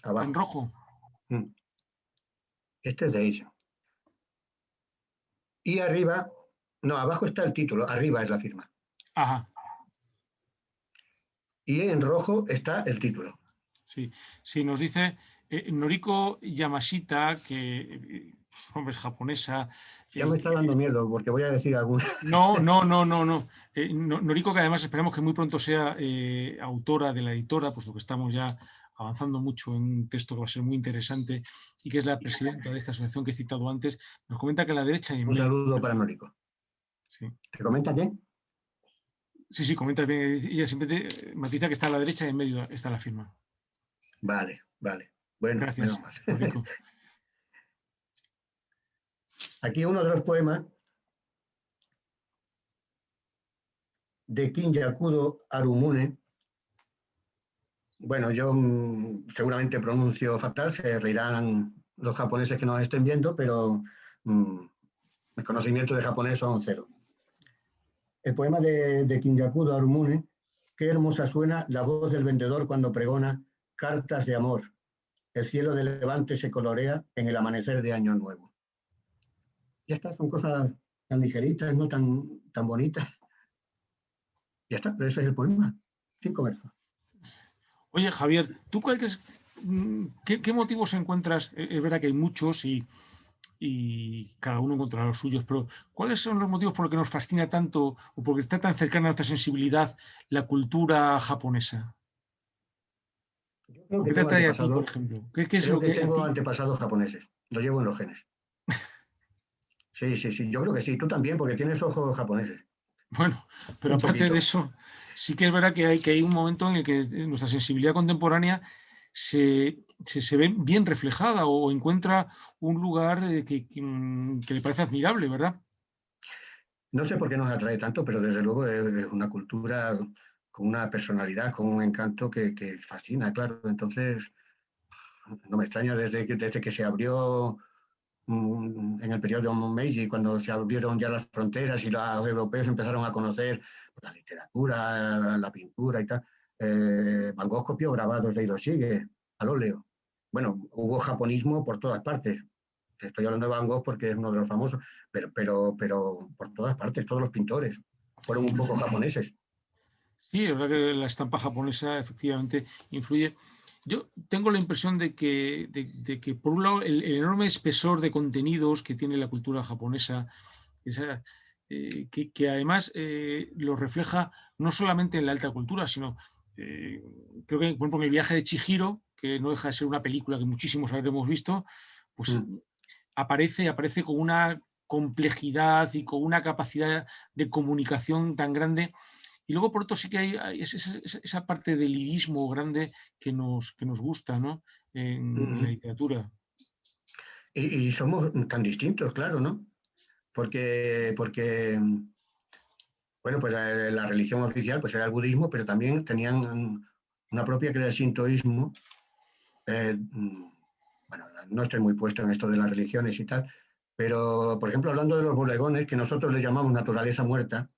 En
abajo.
rojo.
Este es de ella. Y arriba, no, abajo está el título, arriba es la firma.
Ajá.
Y en rojo está el título.
Sí, sí, nos dice Noriko Yamashita, que su nombre es japonesa.
Ya me está dando miedo porque voy a decir alguna.
No. Noriko, que además esperamos que muy pronto sea autora de la editora, puesto que estamos ya avanzando mucho en un texto que va a ser muy interesante y que es la presidenta de esta asociación que he citado antes, nos comenta que a la derecha y en
Un
medio.
saludo para Noriko.
Sí.
¿Te comenta quién?
Sí, comenta bien. Ella siempre matiza que está a la derecha y en medio está la firma.
Vale. Bueno,
Gracias,
menos mal.
Noriko.
Aquí uno de los poemas de Kinjakudo Arumune. Bueno, yo seguramente pronuncio fatal, se reirán los japoneses que nos estén viendo, pero mis conocimientos de japonés son cero. El poema de Kinjakudo Arumune: qué hermosa suena la voz del vendedor cuando pregona cartas de amor. El cielo de Levante se colorea en el amanecer de Año Nuevo. Ya está, son cosas tan ligeritas, no tan bonitas. Ya está, pero ese es el poema. 5 versos.
Oye, Javier, ¿tú qué motivos encuentras? Es verdad que hay muchos y cada uno encontrará los suyos, pero ¿cuáles son los motivos por los que nos fascina tanto o porque está tan cercana a nuestra sensibilidad la cultura japonesa?
Yo creo
¿O
que
qué te
tengo
atrae a ti, por
antepasados,
ejemplo? ¿Qué es lo que a ti?
antepasados japoneses. Lo llevo en los genes. Sí, sí, sí, yo creo que sí, tú también, porque tienes ojos japoneses,
Bueno, pero
un
aparte de
poquito.
eso, sí que es verdad que hay un momento en el que nuestra sensibilidad contemporánea se ve bien reflejada o encuentra un lugar que le parece admirable, ¿verdad?
No sé por qué nos atrae tanto, pero desde luego es una cultura con una personalidad, con un encanto que fascina, claro. Entonces, no me extraña desde que se abrió en el periodo Meiji, cuando se abrieron ya las fronteras y los europeos empezaron a conocer pues, la literatura, la pintura y tal. Van Gogh copió grabados de Hiroshige al óleo. Bueno, hubo japonismo por todas partes. Estoy hablando de Van Gogh porque es uno de los famosos, pero por todas partes, todos los pintores fueron un poco japoneses.
Sí, es verdad que la estampa japonesa efectivamente influye. Yo tengo la impresión de que por un lado, el enorme espesor de contenidos que tiene la cultura japonesa, esa, que además lo refleja no solamente en la alta cultura, sino eh, creo que, por ejemplo, en el viaje de Chihiro, que no deja de ser una película que muchísimos habremos visto, pues
Mm.
aparece con una complejidad y con una capacidad de comunicación tan grande. Y luego, por otro, sí que hay esa parte del lirismo grande que nos gusta, ¿no? En la
Mm.
literatura.
Y somos tan distintos, claro, ¿no? Porque bueno, pues la religión oficial pues era el budismo, pero también tenían una propia que era el sintoísmo. Bueno, no estoy muy puesto en esto de las religiones y tal, pero por ejemplo, hablando de los bodegones, que nosotros les llamamos naturaleza muerta,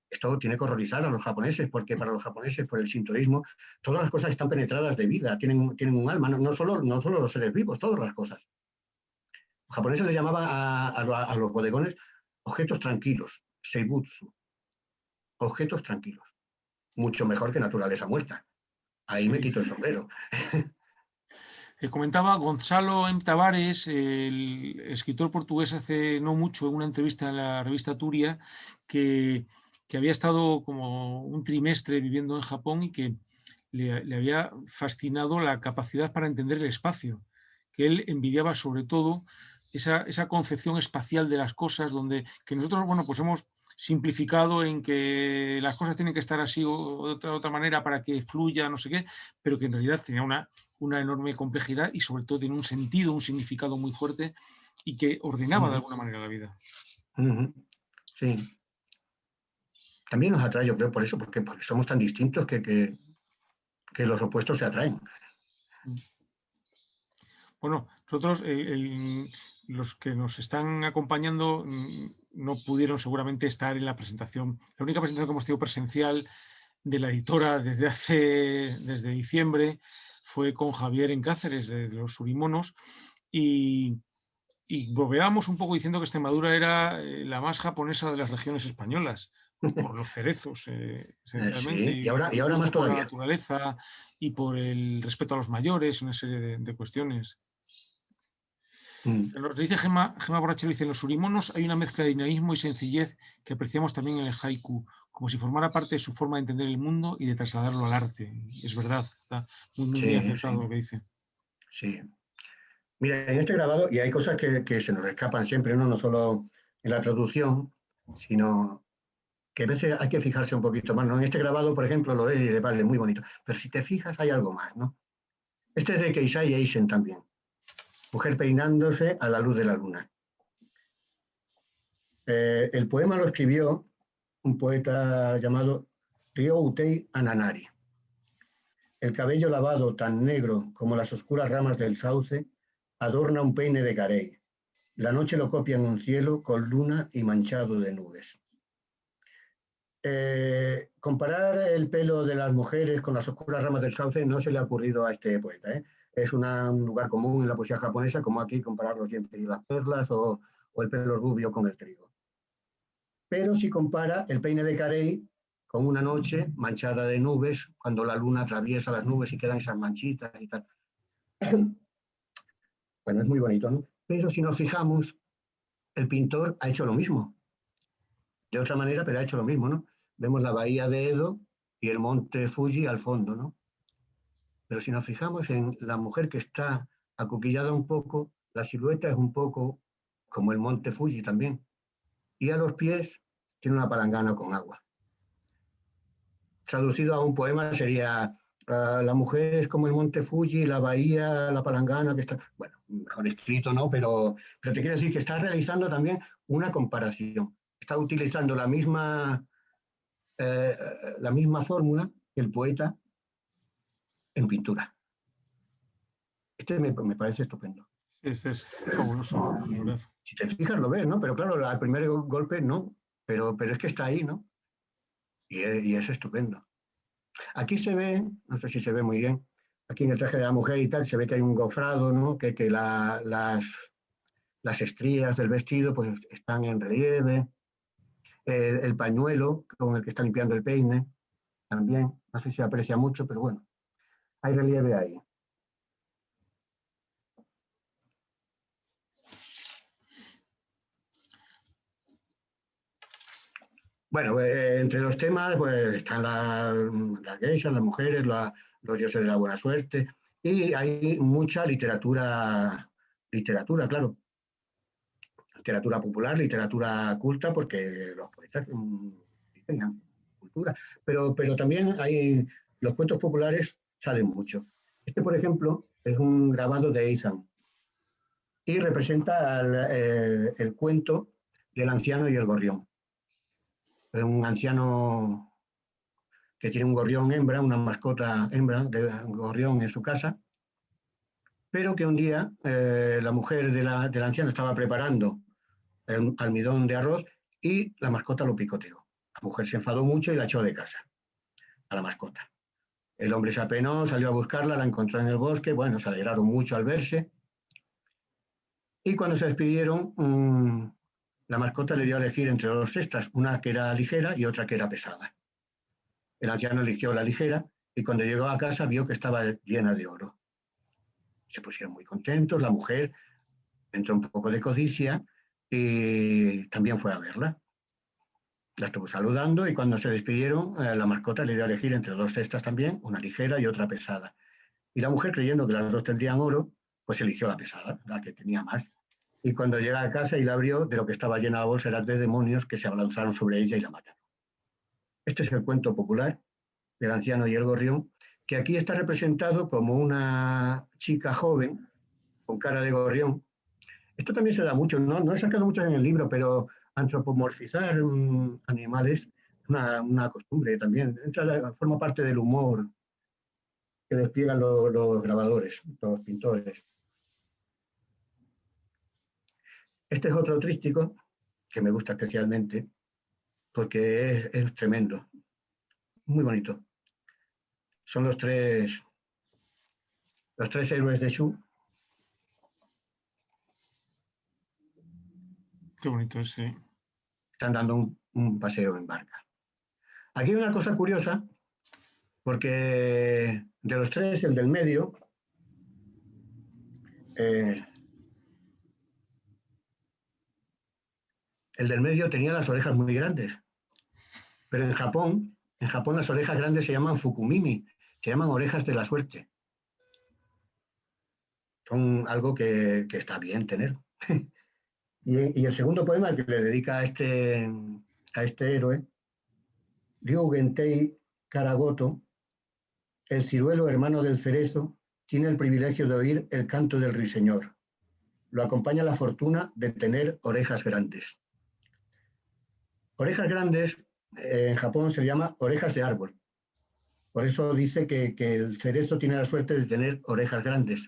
esto tiene que horrorizar a los japoneses, porque para los japoneses, por el sintoísmo, todas las cosas están penetradas de vida, tienen un alma, no solo los seres vivos, todas las cosas. Los japoneses le llamaban a los bodegones objetos tranquilos, seibutsu, objetos tranquilos. Mucho mejor que naturaleza muerta. Ahí me
Sí.
quito el sombrero.
Comentaba Gonzalo M. Tavares, el escritor portugués, hace no mucho, en una entrevista en la revista Turia, que había estado como un trimestre viviendo en Japón y que le había fascinado la capacidad para entender el espacio, que él envidiaba sobre todo esa concepción espacial de las cosas, donde que nosotros, bueno, pues hemos simplificado en que las cosas tienen que estar así o de otra manera para que fluya, no sé qué, pero que en realidad tenía una enorme complejidad y sobre todo tiene un sentido, un significado muy fuerte y que ordenaba de
Uh
alguna manera la vida.
-huh. Sí. También nos atrae, yo creo, por eso, porque somos tan distintos que los opuestos se atraen.
Bueno, nosotros, los que nos están acompañando, no pudieron seguramente estar en la presentación. La única presentación que hemos tenido presencial de la editora desde diciembre fue con Javier en Cáceres, de los Surimonos, y, y bromeábamos un poco diciendo que Extremadura era la más japonesa de las regiones españolas, por los cerezos, esencialmente,
Sí,
y por
y
el
ahora más
gusto por la
todavía.
naturaleza y por el respeto a los mayores, una serie de cuestiones.
Mm.
Nos dice Gema Borrachero, dice, en los surimonos hay una mezcla de dinamismo y sencillez que apreciamos también en el haiku, como si formara parte de su forma de entender el mundo y de trasladarlo al arte. Y es verdad, está muy
Sí, sí,
acertado lo que dice.
sí. Mira, en este grabado, y hay cosas que se nos escapan siempre, ¿no? No solo en la traducción, sino que a veces hay que fijarse un poquito más, ¿no? En este grabado, por ejemplo, lo es y vale, muy bonito. Pero si te fijas, hay algo más, ¿no? Este es de Keisai Eisen también. Mujer peinándose a la luz de la luna. El poema lo escribió un poeta llamado Ryo-Utei Ananari. El cabello lavado tan negro como las oscuras ramas del sauce adorna un peine de carey. La noche lo copia en un cielo con luna y manchado de nubes. Comparar el pelo de las mujeres con las oscuras ramas del sauce no se le ha ocurrido a este poeta. Es un lugar común en la poesía japonesa, como aquí comparar los dientes y las perlas o el pelo rubio con el trigo. Pero si compara el peine de Carey con una noche manchada de nubes, cuando la luna atraviesa las nubes y quedan esas manchitas y tal. Bueno, es muy bonito, ¿no? Pero si nos fijamos, el pintor ha hecho lo mismo. De otra manera, pero ha hecho lo mismo, ¿no? Vemos la bahía de Edo y el monte Fuji al fondo, ¿no? Pero si nos fijamos en la mujer que está acuquillada un poco, la silueta es un poco como el monte Fuji también. y a los pies tiene una palangana con agua. Traducido a un poema sería: la mujer es como el monte Fuji, la bahía, la palangana que está... Bueno, mejor escrito no, pero te quiero decir que está realizando también una comparación. Está utilizando la misma fórmula que el poeta en pintura. Este me parece estupendo.
Este es fabuloso, la verdad.
Si te fijas lo ves, ¿no? Pero claro, al primer golpe no, pero es que está ahí, ¿no? Y es estupendo. Aquí se ve, no sé si se ve muy bien, aquí en el traje de la mujer y tal, se ve que hay un gofrado, ¿no? Que las estrías del vestido pues están en relieve. El pañuelo con el que está limpiando el peine también, no sé si se aprecia mucho, pero bueno, hay relieve ahí. Bueno, entre los temas pues están las geishas, las mujeres, los dioses de la buena suerte, y hay mucha literatura, claro, literatura popular, literatura culta, porque los poetas tienen cultura, pero también hay, los cuentos populares salen mucho. Este, por ejemplo, es un grabado de Eizan y representa el cuento del anciano y el gorrión. Es un anciano que tiene un gorrión hembra, una mascota hembra de gorrión en su casa, pero que un día la mujer del anciano estaba preparando el almidón de arroz y la mascota lo picoteó. La mujer se enfadó mucho y la echó de casa, a la mascota. El hombre se apenó, salió a buscarla, la encontró en el bosque, bueno, se alegraron mucho al verse, y cuando se despidieron, la mascota le dio a elegir entre dos cestas, una que era ligera y otra que era pesada. El anciano eligió la ligera y cuando llegó a casa vio que estaba llena de oro. Se pusieron muy contentos, la mujer entró un poco de codicia y también fue a verla. La estuvo saludando y cuando se despidieron, la mascota le dio a elegir entre dos cestas también, una ligera y otra pesada. Y la mujer, creyendo que las dos tendrían oro, pues eligió la pesada, la que tenía más. Y cuando llega a casa y la abrió, de lo que estaba llena la bolsa eran de demonios que se abalanzaron sobre ella y la mataron. Este es el cuento popular del anciano y el gorrión, que aquí está representado como una chica joven con cara de gorrión. Esto también se da mucho, no he sacado mucho en el libro, pero antropomorfizar animales es una costumbre también. Forma parte del humor que despliegan los grabadores, los pintores. Este es otro tríptico que me gusta especialmente porque es tremendo, muy bonito. Son los tres héroes de Shu.
Qué bonito es, sí.
Están dando un paseo en barca. Aquí hay una cosa curiosa, porque de los tres, el del medio, tenía las orejas muy grandes, pero en Japón las orejas grandes se llaman fukumimi, se llaman orejas de la suerte. Son algo que está bien tener. Y el segundo poema que le dedica a este héroe, Ryu Gentei Karagoto, el ciruelo hermano del cerezo, tiene el privilegio de oír el canto del ruiseñor. Lo acompaña la fortuna de tener orejas grandes. Orejas grandes en Japón se llama orejas de árbol. Por eso dice que el cerezo tiene la suerte de tener orejas grandes,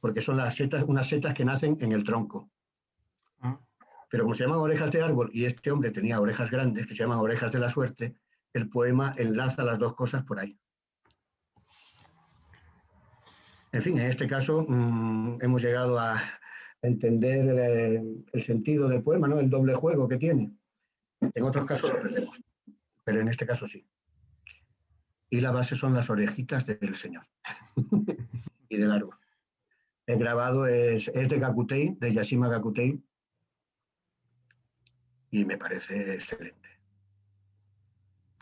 porque son unas setas que nacen en el tronco. Pero como se llaman orejas de árbol y este hombre tenía orejas grandes, que se llaman orejas de la suerte, el poema enlaza las dos cosas por ahí. En fin, en este caso hemos llegado a entender el sentido del poema, ¿no? El doble juego que tiene. En otros casos lo perdemos, pero en este caso sí. Y la base son las orejitas del señor y del árbol. El grabado es de Gakutei, de Yashima Gakutei, y me parece excelente.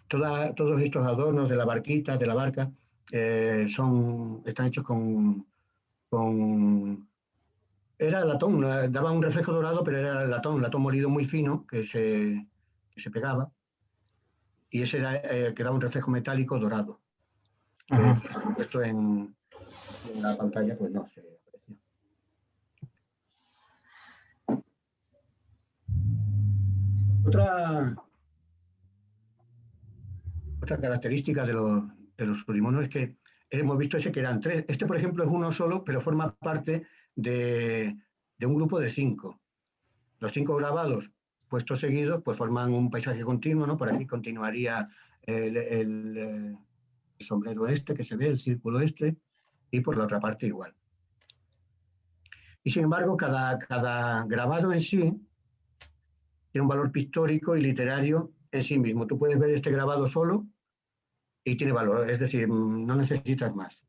Todos estos adornos de la barquita, de la barca, están hechos con Era latón, daba un reflejo dorado, pero era latón molido muy fino que se pegaba, y ese era, que daba un reflejo metálico dorado, que
Ajá.
por supuesto en la pantalla pues no se aprecia. Otra característica de los Surimonos es que hemos visto ese que eran tres. Este, por ejemplo, es uno solo, pero forma parte de un grupo de 5. Los 5 grabados puestos seguidos pues forman un paisaje continuo, ¿no? Por aquí continuaría el sombrero este que se ve, el círculo este, y por la otra parte igual. Y sin embargo, cada grabado en sí tiene un valor pictórico y literario en sí mismo. Tú puedes ver este grabado solo y tiene valor, es decir, no necesitas más.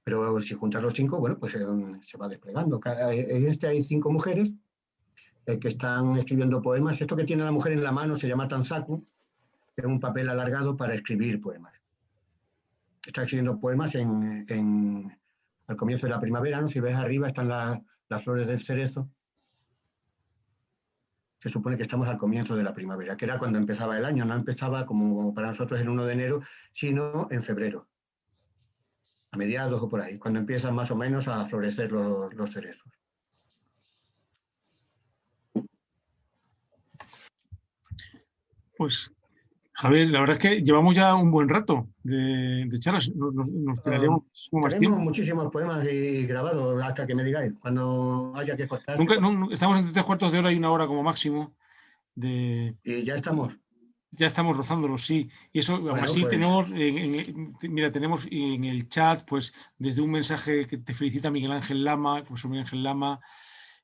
Pero si juntas los 5, bueno, pues se va desplegando. En este hay 5 mujeres que están escribiendo poemas. Esto que tiene la mujer en la mano se llama tanzaku, que es un papel alargado para escribir poemas. Está escribiendo poemas al comienzo de la primavera, ¿no? Si ves arriba están las flores del cerezo. Se supone que estamos al comienzo de la primavera, que era cuando empezaba el año. No empezaba como para nosotros el 1 de enero, sino en febrero, a mediados o por ahí, cuando empiezan más o menos a florecer los cerezos.
Pues, Javier, la verdad es que llevamos ya un buen rato de charlas. Nos quedaríamos más
Tenemos
tiempo.
muchísimos poemas y grabados hasta que me digáis, cuando haya que cortar.
Estamos entre 3/4 de hora y 1 hora como máximo.
Y ya estamos.
Ya estamos rozándolo, sí. Y eso, aún
Bueno,
así,
pues
tenemos en el chat, pues, desde un mensaje que te felicita Miguel Ángel Lama, profesor Miguel Ángel Lama.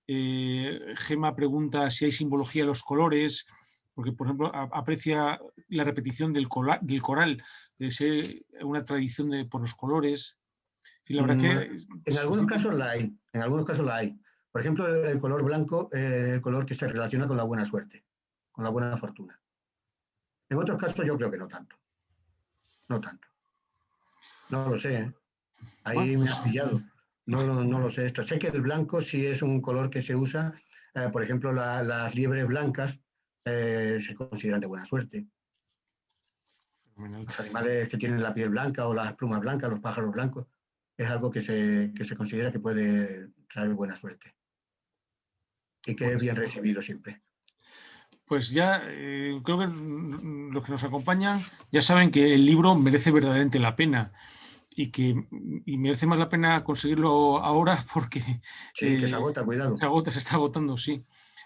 Gema pregunta si hay simbología en los colores, porque, por ejemplo, aprecia la repetición del coral, de ser una tradición por los colores. En fin, la verdad es que
en algunos casos la hay, en algunos casos la hay. Por ejemplo, el color blanco es el color que se relaciona con la buena suerte, con la buena fortuna. En otros casos yo creo que no tanto. No tanto. No lo sé, ¿eh?
bueno,
Ahí me has pillado. No lo sé esto. Sé que el blanco sí es un color que se usa. Por ejemplo, las liebres blancas se consideran de buena suerte.
fenomenal.
Los animales que tienen la piel blanca o las plumas blancas, los pájaros blancos, es algo que se considera que puede traer buena suerte y que es
Pues,
bien recibido siempre.
Pues ya creo que los que nos acompañan ya saben que el libro merece verdaderamente la pena y merece más la pena conseguirlo ahora porque
Sí, que se agota, cuidado.
se está agotando, sí.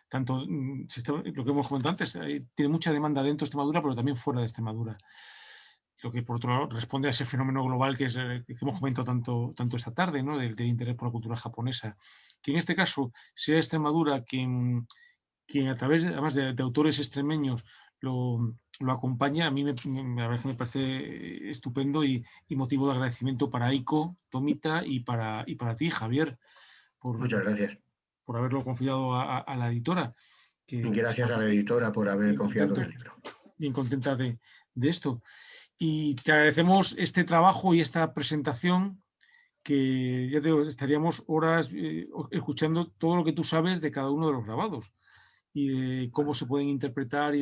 Tanto lo que hemos comentado antes, tiene mucha demanda dentro de Extremadura, pero también fuera de Extremadura. Lo que por otro lado responde a ese fenómeno global que hemos comentado tanto esta tarde, ¿no? del interés por la cultura japonesa. Que en este caso sea Extremadura quien a través, además de autores extremeños, lo acompaña, a mí la verdad que me parece estupendo y motivo de agradecimiento para Aiko, Tomita y para ti, Javier, por,
Muchas gracias.
por haberlo confiado a la editora,
Y
que
gracias a la editora por haber
bien
confiado en
contento,
el libro.
bien contenta de esto. Y te agradecemos este trabajo y esta presentación que ya te digo, estaríamos horas escuchando todo lo que tú sabes de cada uno de los grabados y de cómo se pueden interpretar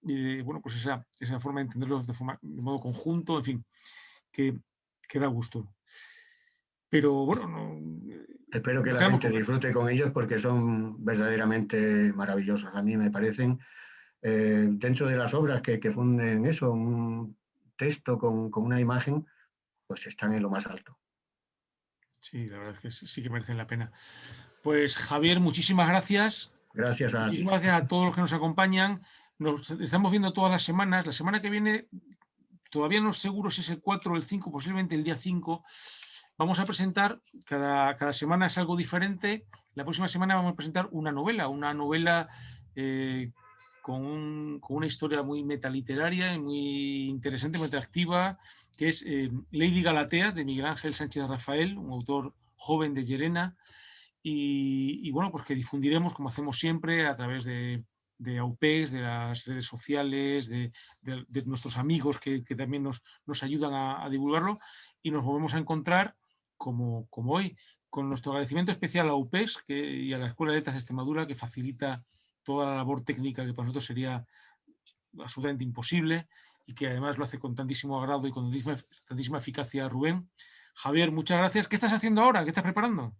bueno, pues esa forma de entenderlos de modo conjunto, en fin, que da gusto. Pero bueno,
Espero que
nos
la
quedamos
gente
con...
disfrute con ellos porque son verdaderamente maravillosos. A mí me parecen, dentro de las obras que funden eso, un texto con una imagen, pues están en lo más alto.
Sí, la verdad es que sí que merecen la pena. Pues Javier, muchísimas gracias.
Gracias a ti.
Muchísimas gracias a todos los que nos acompañan. Nos estamos viendo todas las semanas. La semana que viene, todavía no es seguro si es el 4 o el 5, posiblemente el día 5. Vamos a presentar, cada semana es algo diferente. La próxima semana vamos a presentar una novela con una historia muy metaliteraria y muy interesante, muy atractiva, que es Lady Galatea, de Miguel Ángel Sánchez Rafael, un autor joven de Llerena, y bueno, pues que difundiremos, como hacemos siempre, a través de AUPEX, de las redes sociales, de nuestros amigos que también nos ayudan a divulgarlo, y nos volvemos a encontrar como hoy, con nuestro agradecimiento especial a UPES y a la Escuela de Letras de Extremadura, que facilita toda la labor técnica que para nosotros sería absolutamente imposible y que además lo hace con tantísimo agrado y con tantísima eficacia Rubén. Javier, muchas gracias. ¿Qué estás haciendo ahora? ¿Qué estás preparando?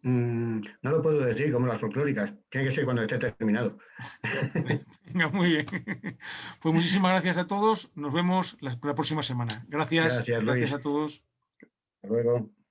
No lo puedo decir como las folclóricas. Tiene que ser cuando esté terminado.
Venga, muy bien. Pues muchísimas gracias a todos. Nos vemos la próxima semana. Gracias.
Gracias,
Gracias
Luis.
a todos.
Hasta luego.